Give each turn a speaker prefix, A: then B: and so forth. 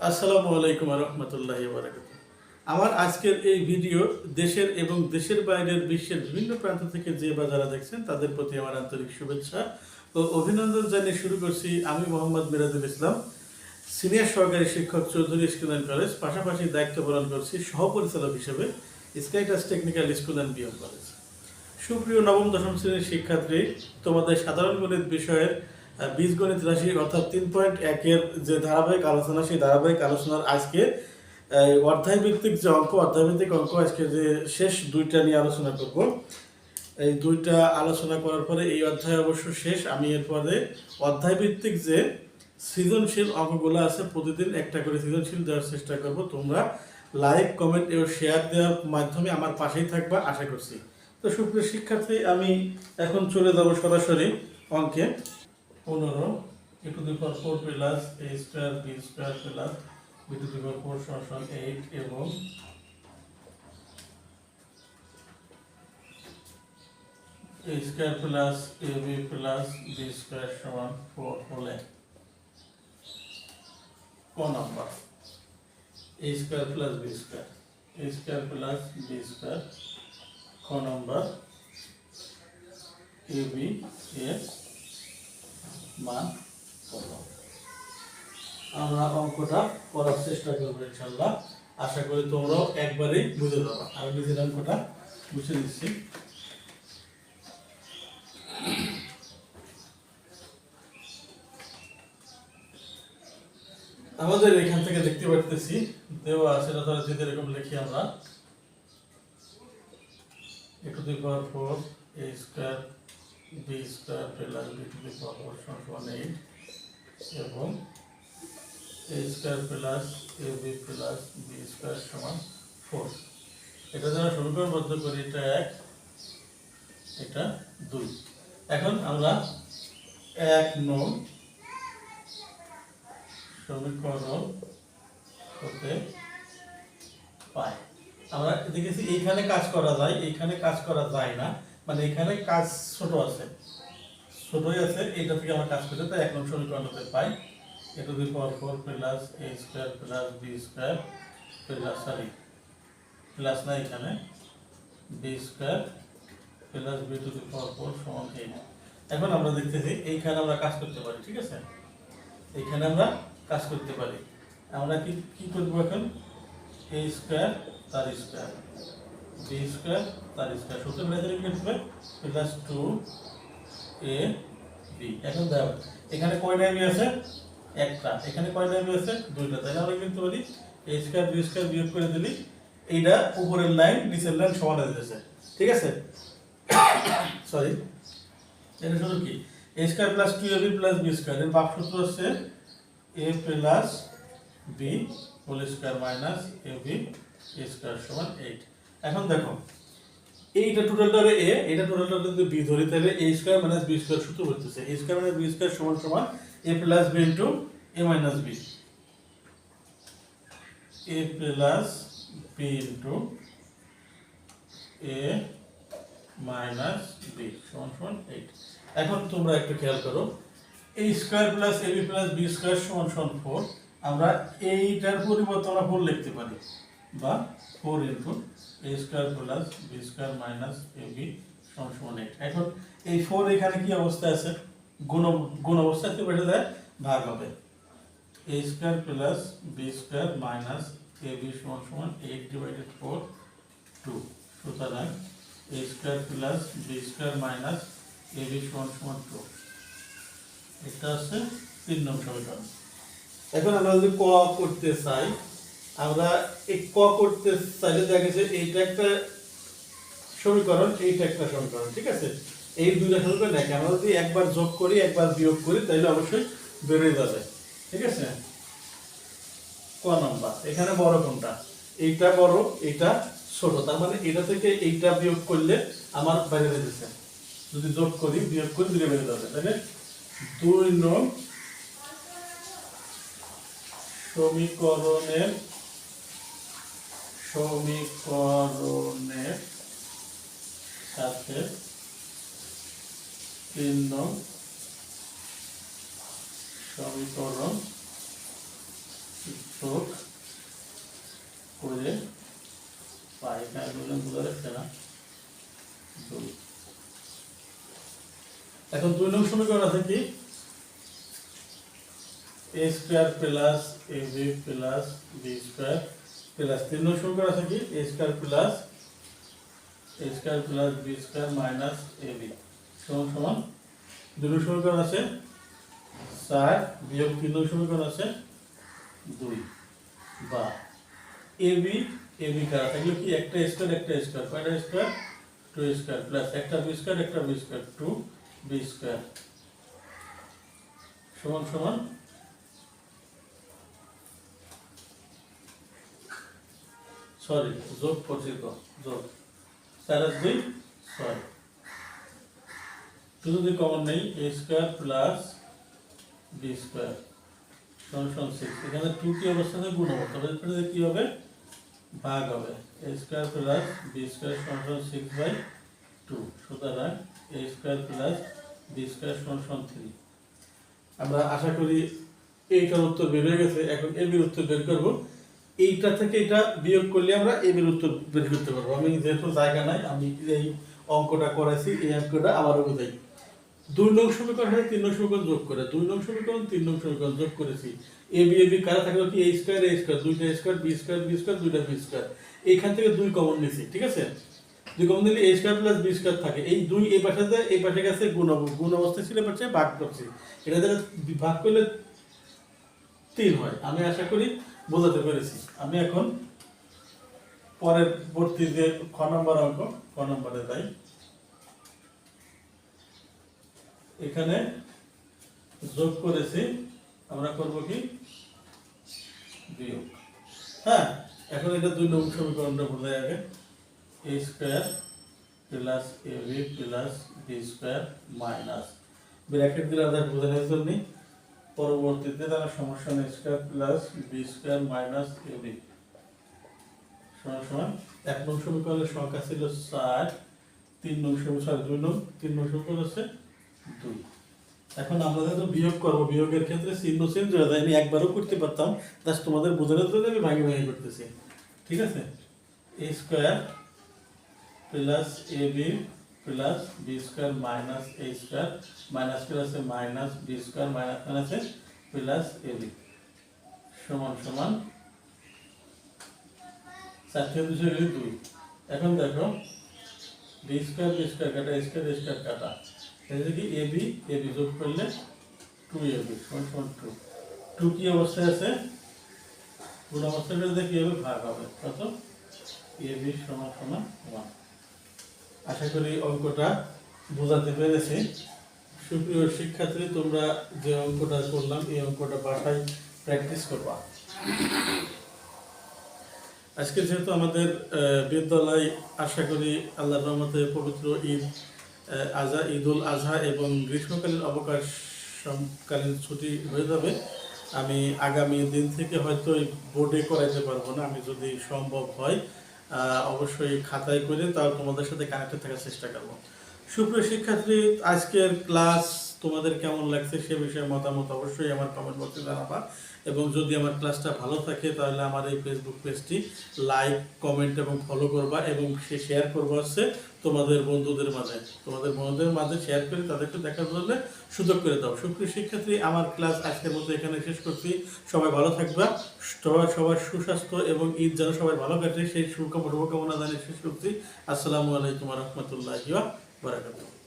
A: আসসালামু আলাইকুম রহমতুল্লাহি বারাকাতুহু। আমার আজকের এই ভিডিও দেশের এবং দেশের বাইরের বিশ্বের বিভিন্ন প্রান্ত থেকে যে বা যারা দেখছেন তাদের প্রতি আমার আন্তরিক শুভেচ্ছা ও অভিনন্দন জানিয়ে শুরু করছি। আমি মোহাম্মদ মিরাজুল ইসলাম, সিনিয়র সহকারী শিক্ষক চৌধুরী স্কুল অ্যান্ড কলেজ, পাশাপাশি দায়িত্ব পালন করছি সহপরিচালক হিসেবে স্কাইটাস technical school and BM college. সুপ্রিয় নবম দশম শ্রেণীর শিক্ষার্থী, তোমাদের সাধারণ গণিত বিষয়ের বীজগণিত রাশি অর্থাৎ 3.1-এর যে ধারাবাহিক আলোচনা, সেই ধারাবাহিক আলোচনার আজকে অধ্যায়ভিত্তিক যে অঙ্ক, অধ্যায়ভিত্তিক অঙ্ক আজকে যে শেষ দুইটা নিয়ে আলোচনা করব। এই দুইটা আলোচনা করার পরে এই অধ্যায় অবশ্য শেষ। আমি এরপরে অধ্যায়ভিত্তিক যে সৃজনশীল অঙ্কগুলো আছে প্রতিদিন একটা করে সৃজনশীল দেওয়ার চেষ্টা করব। তোমরা লাইক, কমেন্ট এবং শেয়ার দেওয়ার মাধ্যমে আমার পাশেই থাকবা আশা করছি। তো সুপ্রিয় শিক্ষার্থী, আমি এখন চলে যাব সরাসরি অঙ্কে। 15 a to the power 4 plus a square b square plus b to the power 4 সমান 8 এবং a square plus ab plus b square সমান 4 হলে কোন number? a square plus b square, a square plus b square কোন number? ab এর মান কত? আমরা অঙ্কটা করার চেষ্টা করবো ইনশাআল্লাহ। আশা করি তোমরাও একবারেই বুঝে যাবে। আমি নিজের অঙ্কটা বুঝে দিচ্ছি। আমাদের এখান থেকে দেখতে পারতেছি দেওয়া আছে, যদি এরকম লিখি আমরা a to the power 4 a square b square plus b to the power 4 সমান 8 এবং a square plus ab plus b square সমান 4। এটা যারা সমীকরণবদ্ধ করি, এটা 1, এটা 2। এখন আমরা 1 নং সমীকরণ হতে পাই। আমরা দেখেছি এইখানে কাজ করা যায়, এইখানে কাজ করা যায় না, মানে এখানে কাজ ছোট আছে, ছোটই আছে, এইটা থেকে আমরা কাজ করতে, তাই 1 নং সমীকরণ হতে পাই a to the power 4 plus a square plus b square plus plus না এখানে b square plus b to the power 4 সমান 8। এখন আমরা দেখতেছি এইখানে আমরা কাজ করতে পারি, ঠিক আছে? এইখানে আমরা কাজ করতে পারি। আমরা কি করব এখন? a স্কয়ার তার স্কয়ার b স্কয়ার তার স্কয়ার সূত্র মেথডে কি করতে হবে? Plus 2a b। এখন দেখো এখানে কয়টা b আছে? একটা। এখানে কয়টা b আছে? দুইটা। তাহলে আমরা কি করতে পারি? a স্কয়ার b স্কয়ার বিয়োগ করে দিলি এইটা উপরের লাইন নিচের লাইন সমান হয়ে যাচ্ছে, ঠিক আছে? সরি, এটা শুধু কি a square plus 2ab plus b square এর বাম সূত্র হচ্ছে a plus b whole square minus ab square সমান 8। এখন দেখো এইটা টোটালটা a, এটা টোটালটা যদি b ধরি তাহলে a square minus b square সূত্র হচ্ছে a square minus b square সমান সমান a plus b into a minus b, a plus b into a minus b সমান সমান 8। এখন তোমরা একটু খেয়াল করো, a square plus ab plus b square সমান সমান 4। আমরা এইটার পরিবর্তে আমরা 4 লিখতে পারি, বা 4 into a square plus b square minus ab সমান সমান 8। এখন এই 4 এখানে কি অবস্থায় আছে? গুণ অবস্থায় তো বেড়ে যায়, ভাগ হবে a square plus b square minus ab সমান সমান 8 ডিভাইডেড 4 2। সুতরাং a square plus b square minus ab সমান সমান 2। এটা আছে 3 নং সমীকরণ। এখন আমরা যদি ক করতে চাই, আমরা এই ক করতে চাইলে দেখা গেছে এইটা একটা সমীকরণ, এইটা একটা সমীকরণ, ঠিক আছে? এই দুইটা সমীকরণ এক। আমরা যদি একবার যোগ করি একবার বিয়োগ করি তাহলে অবশ্যই বেড়ে যাবে, ঠিক আছে? ক নাম্বার এখানে বড় কোনটা? এইটা বড়, এইটা ছোট, তার মানে এটা থেকে এইটা বিয়োগ করলে আমার বাইরে যাচ্ছে। যদি যোগ করি বিয়োগ করি দুটো বেড়ে যাবে, তাহলে 2 নং সমীকরণের সাথে 3 নং সমীকরণ যোগ করে পাই, এখানে দুজন বোঝা যাচ্ছে না, 2। এখন 2 নং সমীকরণ আছে কি a square plus ab plus b square plus 3 নং সমীকরণ আছে কি a square plus b square minus ab সমান সমান 2 নং সমীকরণ আছে 4 বিয়োগ 3 নং সমীকরণ আছে 2 বা ab কারা থাকলে কি একটা স্কয়ার কয়টা স্কয়ার 2 স্কয়ার প্লাস একটা b স্কয়ার 2b স্কয়ার সমান সমান সরি যোগ করছি তো যোগ 4 আর 2 6 শুধু যদি কমন নেই a square plus b square সমান 6 এখানে 2 কি অবস্থাতে গুণ হবে তবে এখানে কি হবে ভাগ হবে a square plus b square সমান 6/2 সুতরাং a square plus b square সমান 3। আমরা আশা করি এইটার উত্তর বের হয়ে গেছে। এখন এর উত্তর বের করব, এইটা থেকে এটা বিয়োগ করলে আমরা এর উত্তর বের করতে পারবো। আমি যেহেতু জায়গা নাই আমি এই অঙ্কটা করেছি, এই অঙ্কটা আবারও বোঝাই। 2 নং সমীকরণ 3 নং সমীকরণ যোগ করে 2 নং সমীকরণ 3 নং সমীকরণ যোগ করেছি। a b কারা থাকলো কি a স্কয়ার দুইটা স্কয়ার b স্কয়ার দুইটা b স্কয়ার, এইখান থেকে 2 কমন নিছি, ঠিক আছে? 2 কমন নিলে a square plus b square থাকে, এই 2 এই পাশে গেছে গুণ অবস্থায় ছিল, পাশে ভাগ করছি, এটা দ্বারা ভাগ করলে 3 হয়। আমি আশা করি বোঝাতে পেরেছি। আমি এখন পরবর্তী যে খ নম্বর অঙ্ক, খ নম্বরে যাই। এখানে যোগ করেছি, আমরা করব কি বিয়োগ। হ্যাঁ, এখন এটা 2 নং সমীকরণটা বোঝাই আগে, a square plus ab plus b square minus bracket দিলে আমরা বোঝানোর জন্য পরবর্তীতে তারা সমস্যা নেই square plus b square minus ab সমান সমান 1 নং সমীকরণের সংখ্যা ছিল 4, 3 নং সমীকরণ 2 নং 3 নং সমীকরণ আছে 2। এখন আমরা যেহেতু বিয়োগ করব, বিয়োগের ক্ষেত্রে চিহ্ন চেঞ্জ হয়ে যায়, আমি একবারও করতে পারতাম, জাস্ট তোমাদের বোঝানোর জন্য আমি ভাগে ভাগে করতেছি, ঠিক আছে? a square plus ab plus b square minus a square minus plus minus b square minus plus ab সমান সমান 4 থেকে 2 এখন দেখো b স্কয়ার কাটা a স্কয়ার কাটা, তাহলে কি ab যোগ করলে 2ab সমান 2 কি অবস্থায় আছে গুণ অবস্থায় করলে কি হবে ভাগ হবে, কত ab সমান 1। আশা করি অঙ্কটা বোঝাতে পেরেছি। সুপ্রিয় শিক্ষার্থী, তোমরা যে অঙ্কটা করলাম এই অঙ্কটা বাসায় প্র্যাকটিস করবা। আজকে যেহেতু আমাদের বিদ্যালয় আশা করি আল্লাহর রহমতে পবিত্র ঈদুল আজহা এবং গ্রীষ্মকালীন অবকাশকালীন ছুটি হয়ে যাবে, আমি আগামী দিন থেকে হয়তো বোর্ডে করাইতে পারবো না, আমি যদি সম্ভব হয় অবশ্যই খাতায় করে তাও তোমাদের সাথে কানেক্টেড থাকার চেষ্টা করবো। সুপ্রিয় শিক্ষার্থী, আজকের ক্লাস তোমাদের কেমন লাগছে সে বিষয়ে মতামত অবশ্যই আমার কমেন্ট বক্সে জানাবা, এবং যদি আমার ক্লাসটা ভালো থাকে তাহলে আমার এই ফেসবুক পেজটি লাইক, কমেন্ট এবং ফলো করবা, এবং সে শেয়ার করবো হচ্ছে তোমাদের বন্ধুদের মাঝে শেয়ার করে তাদেরকে দেখার জন্য সুযোগ করে দাও। সুপ্রিয় শিক্ষার্থী, আমার ক্লাস আজকের মতো এখানে শেষ করছি। সবাই ভালো থাকবা, সবার সুস্বাস্থ্য এবং ঈদ যেন সবাই ভালো কাটে সেই শুভকামনা জানিয়ে শেষ করছি। আসসালামু আলাইকুম ওয়া রাহমাতুল্লাহি ওয়া বারাকাতুহু।